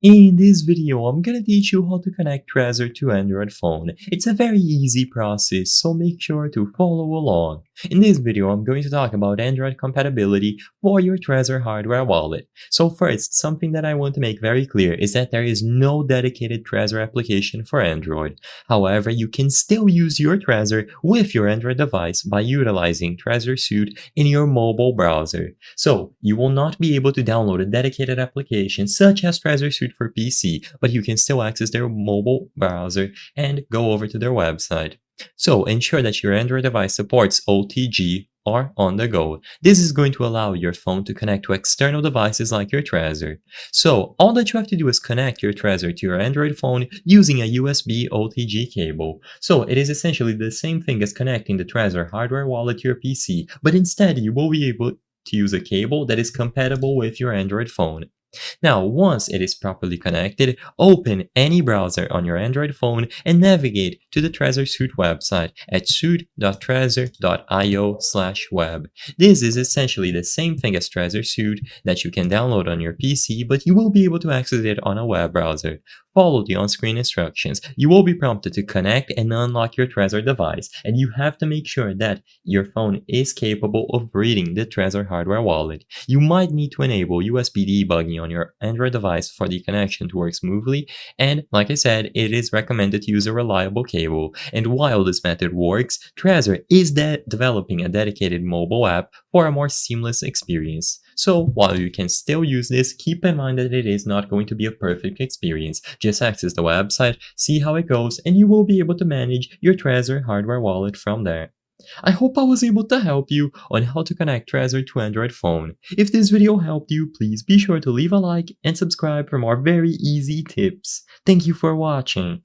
In this video, I'm gonna teach you how to connect Trezor to Android phone. It's a very easy process, so make sure to follow along. In this video, I'm going to talk about Android compatibility for your Trezor hardware wallet. So first, something that I want to make very clear is that there is no dedicated Trezor application for Android. However, you can still use your Trezor with your Android device by utilizing Trezor Suite in your mobile browser. So you will not be able to download a dedicated application such as Trezor Suite for PC, but you can still access their mobile browser and go over to their website. So ensure that your Android device supports OTG or on the go. This is going to allow your phone to connect to external devices like your Trezor. So all that you have to do is connect your Trezor to your Android phone using a USB OTG cable. So it is essentially the same thing as connecting the Trezor hardware wallet to your PC, but instead you will be able to use a cable that is compatible with your Android phone. Now, once it is properly connected, open any browser on your Android phone and navigate to the Trezor Suite website at suite.trezor.io/web. This is essentially the same thing as Trezor Suite that you can download on your PC, but you will be able to access it on a web browser. Follow the on-screen instructions. You will be prompted to connect and unlock your Trezor device, and you have to make sure that your phone is capable of reading the Trezor hardware wallet. You might need to enable USB debugging on your Android device for the connection to work smoothly, and like I said, it is recommended to use a reliable cable. And while this method works, Trezor is developing a dedicated mobile app for a more seamless experience. So while you can still use this, keep in mind that it is not going to be a perfect experience. Just access the website, see how it goes, and you will be able to manage your Trezor hardware wallet from there. I hope I was able to help you on how to connect Trezor to Android phone. If this video helped you, please be sure to leave a like and subscribe for more very easy tips. Thank you for watching.